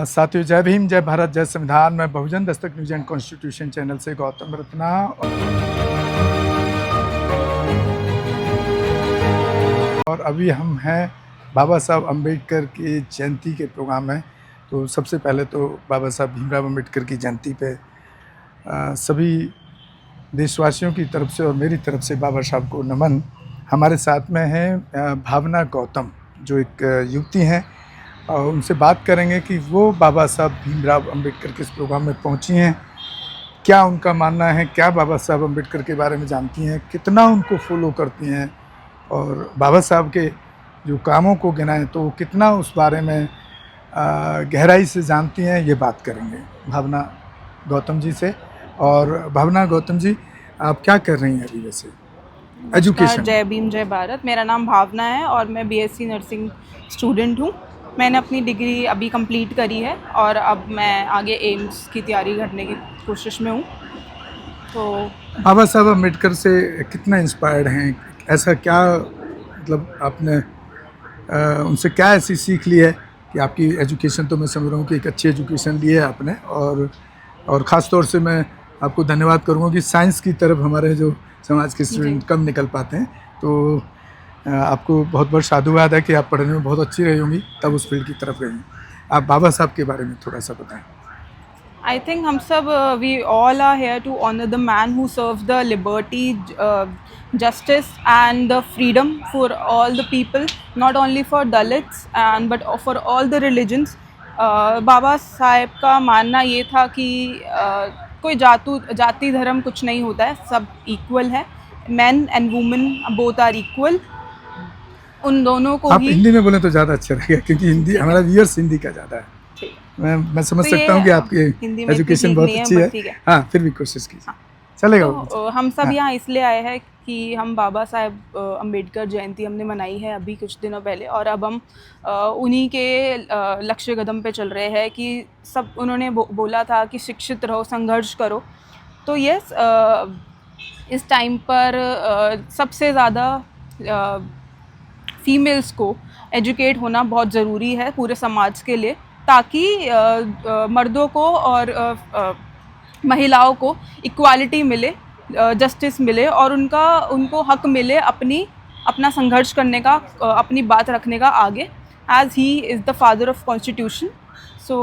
साथियों, जय भीम, जय भारत, जय संविधान। मैं बहुजन Dastak news and constitution channel से गौतम रत्ना। और अभी हम हैं बाबा साहब अम्बेडकर की जयंती के प्रोग्राम में। तो सबसे पहले तो बाबा साहब भीमराव अम्बेडकर की जयंती पे सभी देशवासियों की तरफ से और मेरी तरफ से बाबा साहब को नमन। हमारे साथ में हैं भावना गौतम, जो एक युवती हैं, और उनसे बात करेंगे कि वो बाबा साहब भीमराव अम्बेडकर के इस प्रोग्राम में पहुंची हैं, क्या उनका मानना है, क्या बाबा साहब अम्बेडकर के बारे में जानती हैं, कितना उनको फॉलो करती हैं, और बाबा साहब के जो कामों को गिनाएं तो कितना उस बारे में गहराई से जानती हैं, ये बात करेंगे भावना गौतम जी से। और भावना गौतम जी, आप क्या कर रही हैं अभी वैसे एजुकेशन? जय भीम, जय भारत। मेरा नाम भावना है और मैं बीएससी नर्सिंग स्टूडेंट हूँ। मैंने अपनी डिग्री अभी कंप्लीट करी है और अब मैं आगे एम्स की तैयारी करने की कोशिश में हूँ। तो बाबा साहब अम्बेडकर से कितना इंस्पायर्ड हैं? ऐसा क्या, मतलब आपने उनसे क्या ऐसी सीख ली है कि आपकी एजुकेशन, तो मैं समझ रहा हूँ कि एक अच्छी एजुकेशन ली है आपने, और ख़ास तौर से मैं आपको धन्यवाद करूँगा कि साइंस की तरफ हमारे जो समाज के स्टूडेंट कम निकल पाते हैं, तो आपको बहुत बहुत साधुवाद है कि आप पढ़ने में बहुत अच्छी रही होंगी, तब उस फील्ड की तरफ गई। आप बाबा साहब के बारे में थोड़ा सा बताएं। आई थिंक हम सब we all are here to honour the man who serves the liberty, justice and the freedom for all the people, not only for Dalits and but for all the religions. Baba Saheb का मानना ये था कि कोई जाति धर्म कुछ नहीं होता है, सब इक्वल है। Man and women both are equal. उन दोनों को आप ही हिंदी में बोलें तो ज़्यादा अच्छा रहेगा, क्योंकि हिंदी हमारा व्यूअर्स हिंदी का ज़्यादा है। मैं समझ तो सकता हूँ कि आपकी एजुकेशन बहुत अच्छी है। हाँ, फिर भी कोशिश कीजिए। चलेगा। तो हम सब यहाँ इसलिए आए हैं कि हम बाबा साहेब अम्बेडकर जयंती हमने मनाई है अभी कुछ दिनों पहले, और अब हम उन्हीं के लक्ष्य कदम पे चल रहे हैं कि सब उन्होंने बोला था कि शिक्षित रहो, संघर्ष करो। तो यस, इस टाइम पर सबसे ज़्यादा फीमेल्स को एजुकेट होना बहुत ज़रूरी है पूरे समाज के लिए, ताकि मर्दों को और महिलाओं को इक्वालिटी मिले, जस्टिस मिले और उनको हक मिले अपना संघर्ष करने का, अपनी बात रखने का आगे, as he is the father of constitution. So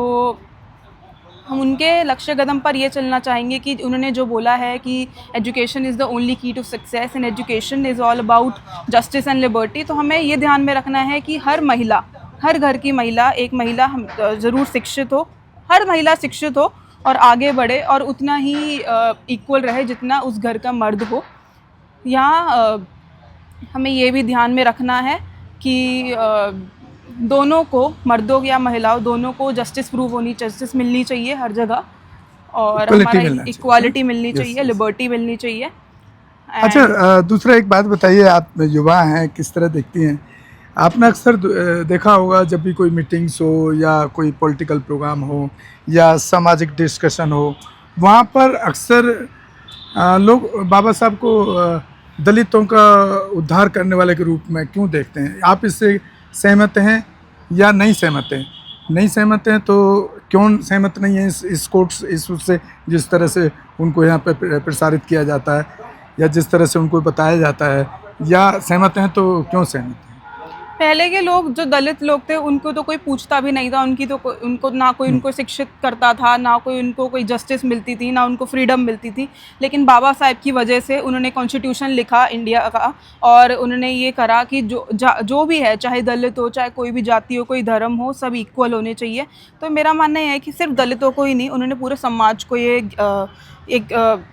हम उनके लक्ष्य कदम पर ये चलना चाहेंगे कि उन्होंने जो बोला है कि education is the only key to success and education is all about justice and liberty. तो हमें ये ध्यान में रखना है कि हर महिला, हर घर की महिला, एक महिला ज़रूर शिक्षित हो, हर महिला शिक्षित हो और आगे बढ़े और उतना ही इक्वल रहे जितना उस घर का मर्द हो। यहाँ हमें ये भी ध्यान में रखना है कि दोनों को, मर्दों या महिलाओं दोनों को जस्टिस मिलनी चाहिए हर जगह, और हमारा इक्वालिटी मिलनी चाहिए, लिबर्टी मिलनी चाहिए। अच्छा, दूसरा एक बात बताइए, आप युवा हैं, किस तरह देखती हैं? आपने अक्सर देखा होगा जब भी कोई मीटिंग्स हो या कोई पॉलिटिकल प्रोग्राम हो या सामाजिक डिस्कशन हो, वहाँ पर अक्सर लोग बाबा साहब को दलितों का उद्धार करने वाले के रूप में क्यों देखते हैं? आप इससे सहमत हैं या नहीं सहमत हैं? नहीं सहमत हैं तो क्यों सहमत नहीं है इस कोर्स, इस उससे, जिस तरह से उनको यहाँ पे प्रसारित किया जाता है या जिस तरह से उनको बताया जाता है, या सहमत हैं तो क्यों सहमत हैं? पहले के लोग, जो दलित लोग थे, उनको तो कोई पूछता भी नहीं था, उनको ना कोई उनको शिक्षित करता था, ना कोई उनको कोई जस्टिस मिलती थी, ना उनको फ्रीडम मिलती थी। लेकिन बाबा साहेब की वजह से उन्होंने कॉन्स्टिट्यूशन लिखा इंडिया का, और उन्होंने ये करा कि जो भी है, चाहे दलित हो, चाहे कोई भी जाति हो, कोई धर्म हो, सब इक्वल होने चाहिए। तो मेरा मानना है कि सिर्फ दलितों को ही नहीं, उन्होंने पूरे समाज को ये एक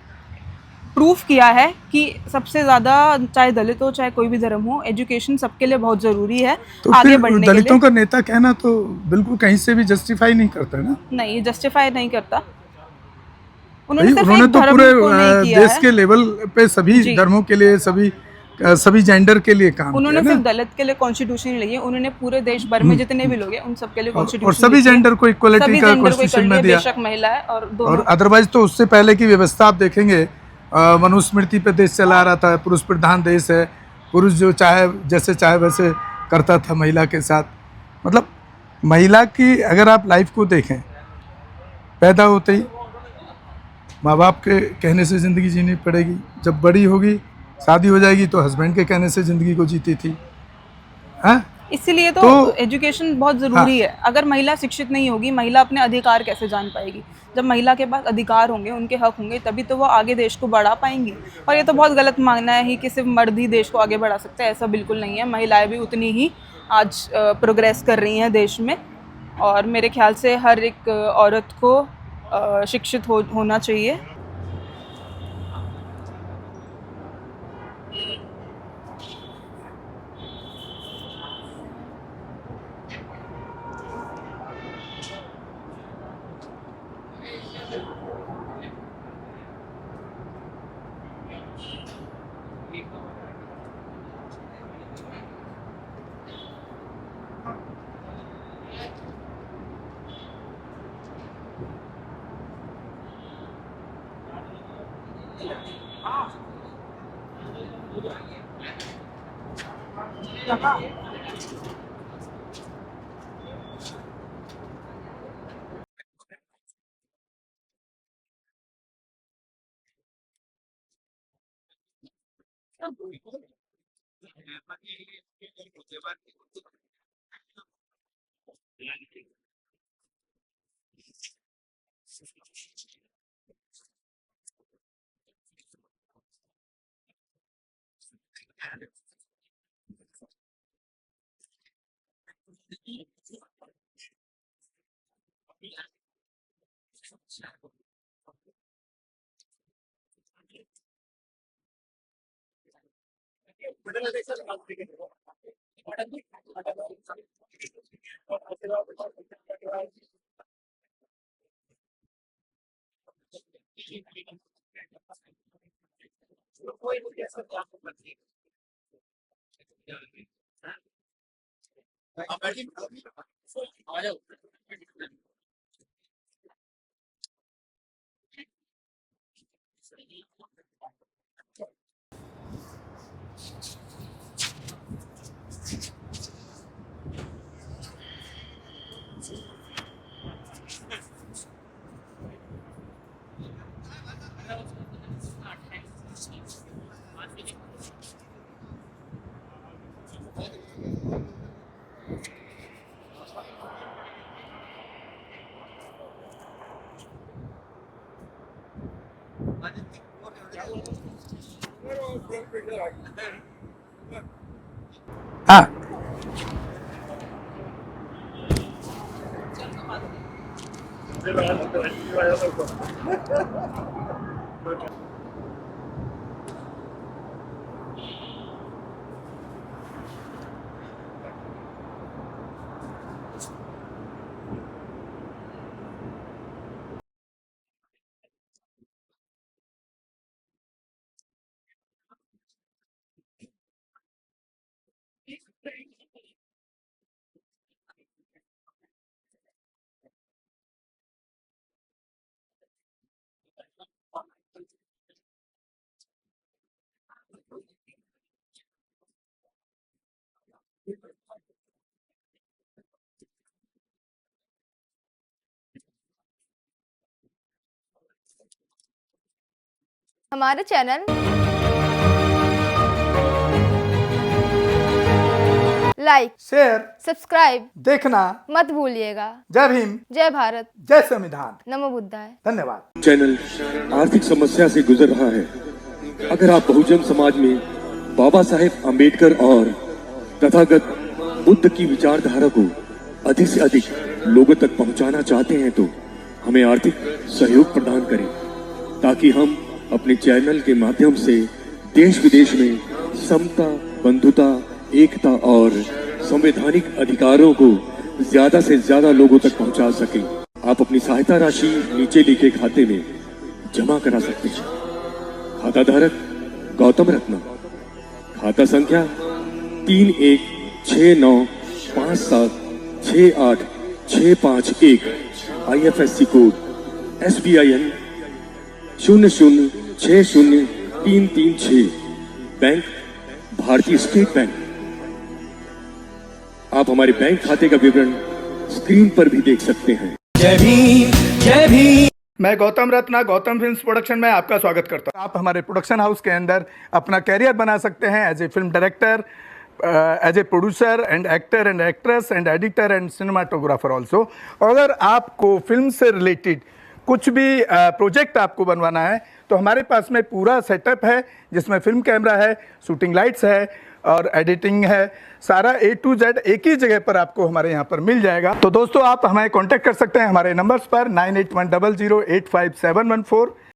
प्रूफ किया है कि सबसे ज़्यादा, चाहे दलित हो, चाहे कोई भी धर्म हो, एजुकेशन सबके लिए बहुत ज़रूरी है तो आगे बढ़ने के लिए। दलितों का नेता कहना तो बिल्कुल कहीं से भी जस्टिफाई नहीं करता ना? नहीं, जस्टिफाई नहीं करता। उन्होंने तो पूरे देश के लेवल पे सभी धर्मों के लिए, सभी जेंडर के लिए काम किया। उन्होंने सिर्फ दलित के लिए कॉन्स्टिट्यूशन नहीं, उन्होंने पूरे देश भर में जितने भी लोग हैं उन सबके लिए कॉन्स्टिट्यूशन, और सभी जेंडर को इक्वलिटी का कॉन्स्टिट्यूशन में दिया। बेशक महिला है और अदरवाइज तो उससे पहले की व्यवस्था आप देखेंगे, मनुस्मृति पे देश चला रहा था, पुरुष प्रधान देश है, पुरुष जो चाहे जैसे चाहे वैसे करता था महिला के साथ। मतलब महिला की अगर आप लाइफ को देखें, पैदा होते ही माँ बाप के कहने से ज़िंदगी जीनी पड़ेगी, जब बड़ी होगी शादी हो जाएगी तो हस्बैंड के कहने से ज़िंदगी को जीती थी। हाँ, इसीलिए तो तो एजुकेशन बहुत हाँ, ज़रूरी है। अगर महिला शिक्षित नहीं होगी, महिला अपने अधिकार कैसे जान पाएगी? जब महिला के पास अधिकार होंगे, उनके हक होंगे, तभी तो वो आगे देश को बढ़ा पाएंगी। और ये तो बहुत गलत मानना है कि सिर्फ मर्द ही देश को आगे बढ़ा सकते हैं, ऐसा बिल्कुल नहीं है। महिलाएं भी उतनी ही आज प्रोग्रेस कर रही हैं देश में, और मेरे ख्याल से हर एक औरत को शिक्षित होना चाहिए। हाँ, हमारे चैनल लाइक, शेयर, सब्सक्राइब देखना मत भूलिएगा। जय भीम, जय भारत, जय संविधान, नमो बुद्धाय। धन्यवाद। चैनल आर्थिक समस्या से गुजर रहा है। अगर आप बहुजन समाज में बाबा साहेब अम्बेडकर और तथागत बुद्ध की विचारधारा को अधिक से अधिक लोगों तक पहुंचाना चाहते हैं तो हमें आर्थिक सहयोग प्रदान करें, ताकि हम अपने चैनल के माध्यम से देश विदेश में समता, बंधुता, एकता और संवैधानिक अधिकारों को ज्यादा से ज्यादा लोगों तक पहुंचा सकें। आप अपनी सहायता राशि नीचे लिखे खाते में जमा करा सकते हैं। खाता धारक गौतम रत्ना, खाता संख्या 316957686551, IFSC कोड SBIN 0060336, बैंक भारतीय स्टेट बैंक। आप हमारे बैंक खाते का विवरण स्क्रीन पर भी देख सकते हैं। जय भीम जय भीम। मैं गौतम रत्ना गौतम फिल्म्स प्रोडक्शन में आपका स्वागत करता हूँ। आप हमारे प्रोडक्शन हाउस के अंदर अपना कैरियर बना सकते हैं as a film director, as a producer and actor and actress and editor and cinematographer also. अगर आपको फिल्म से रिलेटेड कुछ भी प्रोजेक्ट आपको बनवाना है तो हमारे पास में पूरा सेटअप है, जिसमें फिल्म कैमरा है, शूटिंग लाइट्स है और एडिटिंग है। सारा A to Z एक ही जगह पर आपको हमारे यहाँ पर मिल जाएगा। तो दोस्तों, आप हमें कांटेक्ट कर सकते हैं हमारे नंबर्स पर 9810085714।